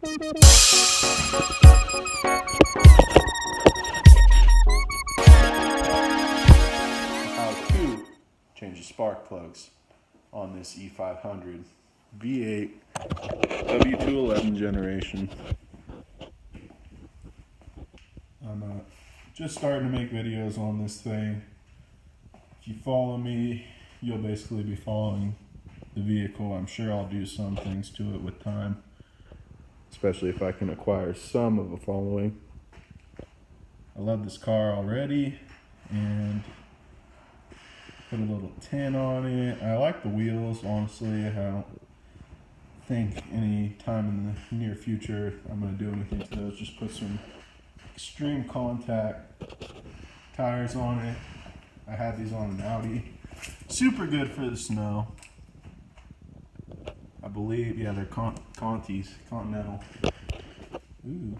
How to change the spark plugs on this E500 V8 W211 generation. I'm just starting to make videos on this thing. If you follow me, you'll basically be following the vehicle. I'm sure I'll do some things to it with time, especially if I can acquire some of a following. I love this car already, and put a little tin on it. I like the wheels, honestly. I don't think any time in the near future I'm going to do anything to those. Just put some extreme contact tires on it. I had these on an Audi. Super good for the snow. I believe, yeah, they're Contis, Continental. Ooh.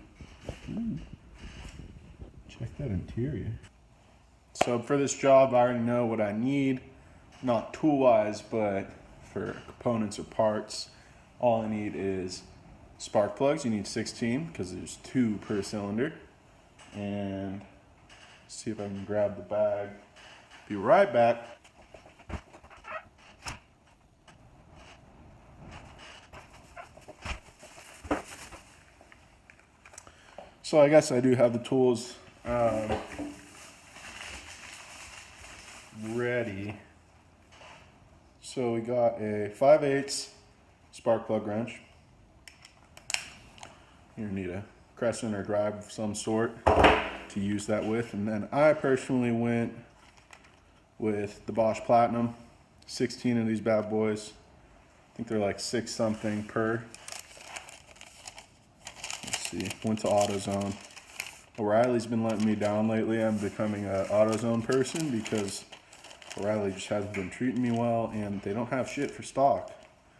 Check that interior. So for this job, I already know what I need. Not tool-wise, but for components or parts, all I need is spark plugs. You need 16 because there's 2 per cylinder. And see if I can grab the bag. Be right back. So I guess I do have the tools ready. So we got a 5/8 spark plug wrench. You need a crescent or drive of some sort to use that with. And then I personally went with the Bosch Platinum, 16 of these bad boys. I think they're like 6 something per. Let's see, went to AutoZone. O'Reilly's been letting me down lately. I'm becoming an AutoZone person because O'Reilly just hasn't been treating me well, and they don't have shit for stock.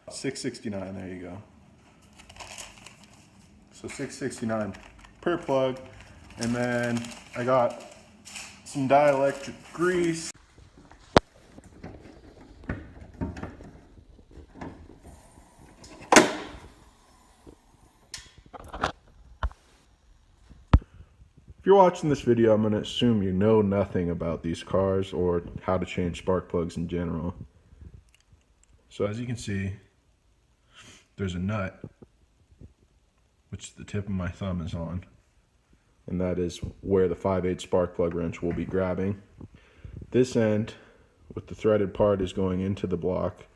$6.69, there you go. So $6.69 per plug. And then I got some dielectric grease. If you're watching this video, I'm going to assume you know nothing about these cars or how to change spark plugs in general. So as you can see, there's a nut, which the tip of my thumb is on. And that is where the 5/8 spark plug wrench will be grabbing. This end with the threaded part is going into the block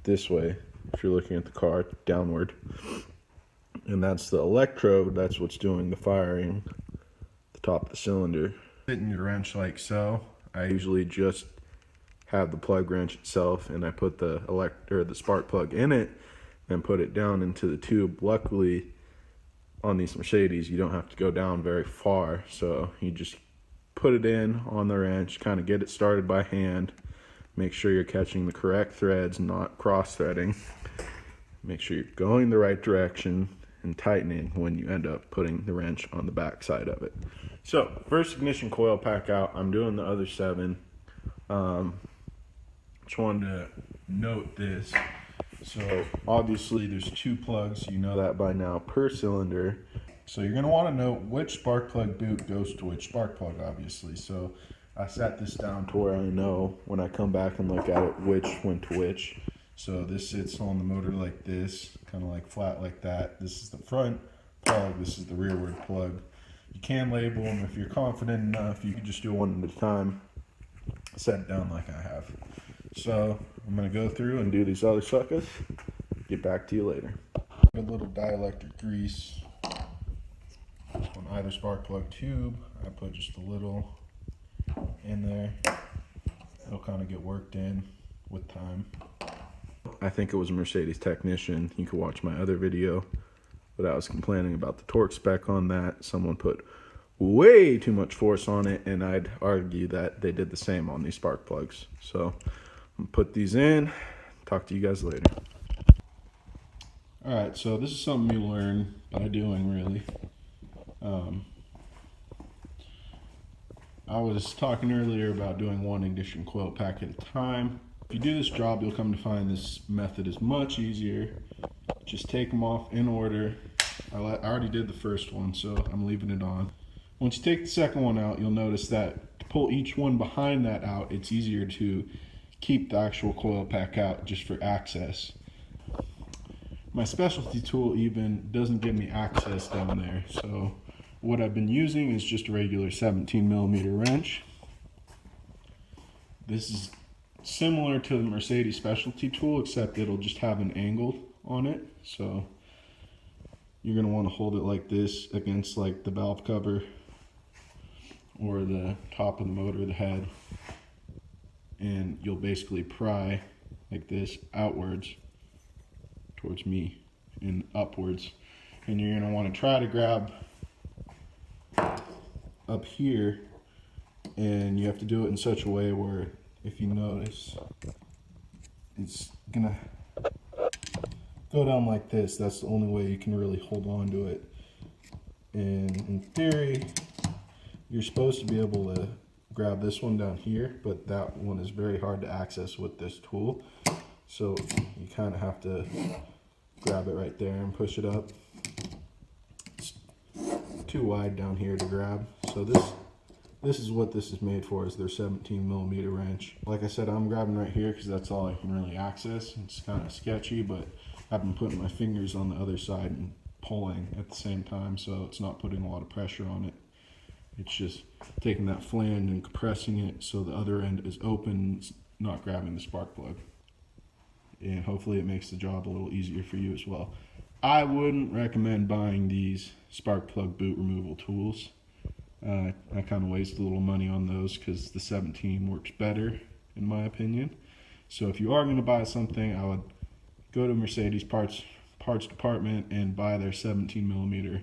this way, if you're looking at the car, downward. And that's the electrode, that's what's doing the firing. Top of the cylinder. Fitting your wrench like so. I usually just have the plug wrench itself, and I put the spark plug in it and put it down into the tube. Luckily, on these Mercedes, you don't have to go down very far, so you just put it in on the wrench, kind of get it started by hand. Make sure you're catching the correct threads, not cross-threading. Make sure you're going the right direction and tightening when you end up putting the wrench on the back side of it. So first ignition coil pack out. I'm doing the other 7. Just wanted to note this. So obviously there's 2 plugs, you know that by now, per cylinder. So you're gonna wanna know which spark plug boot goes to which spark plug, obviously. So I set this down to where I know when I come back and look at it which went to which. So this sits on the motor like this, kind of like flat like that. This is the front plug, this is the rearward plug. You can label them if you're confident enough. You can just do one at a time. Set it down like I have. So I'm going to go through and do these other suckers. Get back to you later. A little dielectric grease on either spark plug tube. I put just a little in there. It'll kind of get worked in with time. I think it was a Mercedes technician. You can watch my other video, but I was complaining about the torque spec on that. Someone put way too much force on it, and I'd argue that they did the same on these spark plugs. So I'm gonna put these in. Talk to you guys later. All right, so this is something you learn by doing, really. I was talking earlier about doing one ignition coil pack at a time. If you do this job, you'll come to find this method is much easier. Just take them off in order, I already did the first one, so I'm leaving it on. Once you take the second one out, you'll notice that to pull each one behind that out, it's easier to keep the actual coil pack out just for access. My specialty tool even doesn't give me access down there, so what I've been using is just a regular 17mm wrench. This is similar to the Mercedes specialty tool, except it'll just have an angle on it. So you're going to want to hold it like this against like the valve cover or the top of the motor, the head, and you'll basically pry like this outwards towards me and upwards, and you're going to want to try to grab up here, and you have to do it in such a way where, if you notice, it's gonna go down like this. That's the only way you can really hold on to it. And in theory, you're supposed to be able to grab this one down here, but that one is very hard to access with this tool. So you kind of have to grab it right there and push it up. It's too wide down here to grab. So this is what this is made for, is their 17mm wrench. Like I said, I'm grabbing right here because that's all I can really access. It's kind of sketchy, but I've been putting my fingers on the other side and pulling at the same time, so it's not putting a lot of pressure on it. It's just taking that flange and compressing it so the other end is open, not grabbing the spark plug. And hopefully it makes the job a little easier for you as well. I wouldn't recommend buying these spark plug boot removal tools. I kind of waste a little money on those because the 17 works better in my opinion. So if you are going to buy something, I would go to Mercedes parts department and buy their 17mm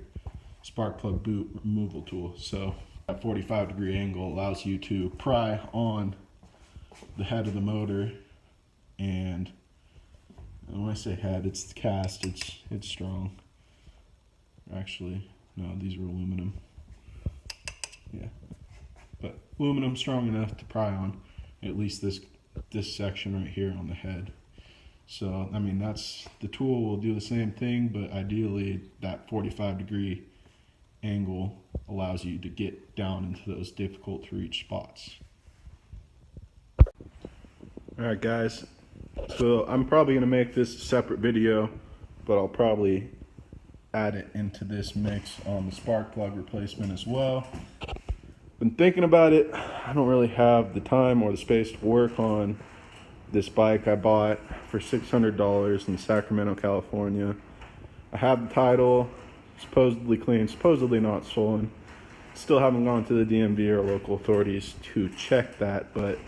spark plug boot removal tool. So that 45-degree angle allows you to pry on the head of the motor, and when I say head, it's the cast, it's strong. Actually, no, these are aluminum. Yeah, but aluminum strong enough to pry on at least this section right here on the head. So I mean, that's the tool will do the same thing, but ideally that 45-degree angle allows you to get down into those difficult to reach spots. All right, guys. So I'm probably gonna make this a separate video, but I'll probably add it into this mix on the spark plug replacement as well. Been thinking about it. I don't really have the time or the space to work on this bike I bought for $600 in Sacramento, California. I have the title, supposedly clean, supposedly not stolen. Still haven't gone to the DMV or local authorities to check that, but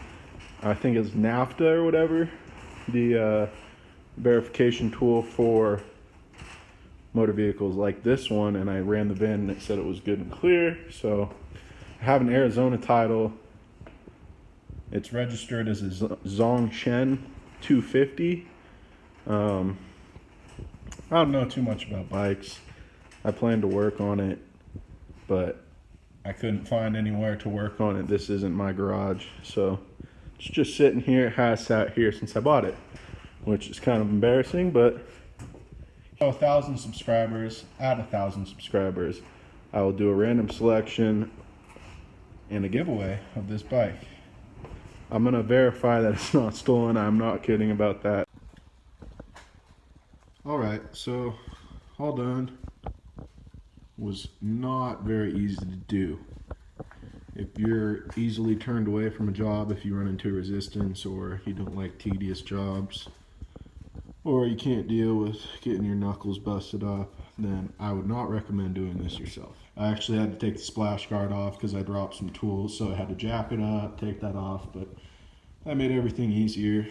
I think it's NAFTA or whatever, the verification tool for motor vehicles like this one, and I ran the VIN and it said it was good and clear. So I have an Arizona title. It's registered as a Zongshen 250. I don't know too much about bikes. I plan to work on it, but I couldn't find anywhere to work on it. This isn't my garage, so it's just sitting here. It has sat here since I bought it, which is kind of embarrassing, but 1,000 subscribers, at 1,000 subscribers, I will do a random selection and a giveaway of this bike. I'm going to verify that it's not stolen. I'm not kidding about that. Alright, so all done. Was not very easy to do. If you're easily turned away from a job, if you run into resistance, or you don't like tedious jobs, or you can't deal with getting your knuckles busted up, then I would not recommend doing this yourself. I actually had to take the splash guard off because I dropped some tools, so I had to jack it up, take that off, but that made everything easier.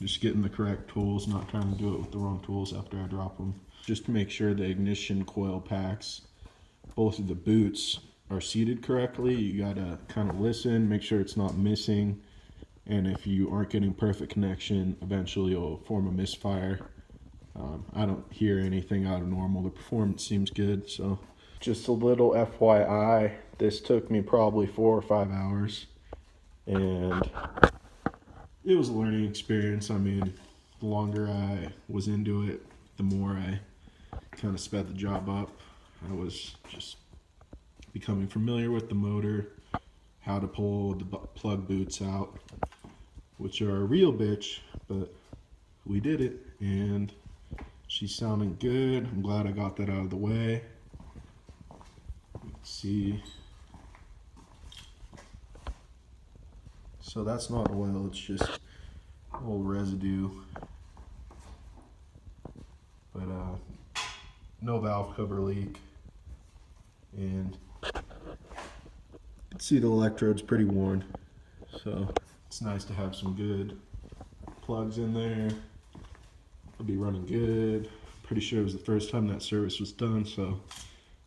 Just getting the correct tools, not trying to do it with the wrong tools after I drop them. Just to make sure the ignition coil packs, both of the boots, are seated correctly. You gotta kind of listen, make sure it's not missing, and if you aren't getting perfect connection, eventually you'll form a misfire. I don't hear anything out of normal. The performance seems good, so just a little FYI, this took me probably 4 or 5 hours, and it was a learning experience. I mean, the longer I was into it, the more I kind of sped the job up. I was just becoming familiar with the motor, how to pull the plug boots out, which are a real bitch, but we did it, and she's sounding good. I'm glad I got that out of the way. Let's see. So that's not oil, it's just old residue. But no valve cover leak. And you can see the electrode's pretty worn. So it's nice to have some good plugs in there. It'll be running good. Pretty sure it was the first time that service was done, so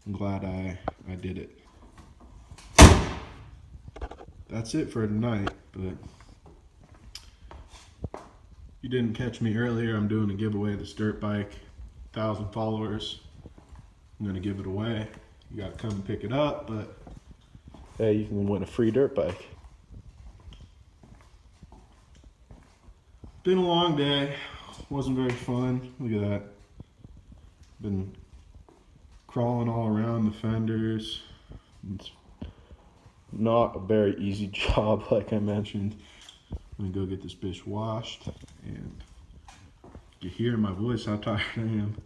I'm glad I did it. That's it for tonight, but you didn't catch me earlier. I'm doing a giveaway of this dirt bike. 1,000 followers. I'm gonna give it away. You gotta come and pick it up, but hey, you can win a free dirt bike. Been a long day. Wasn't very fun. Look at that. Been crawling all around the fenders. It's not a very easy job, like I mentioned. I'm gonna go get this bitch washed, and you hear in my voice how tired I am.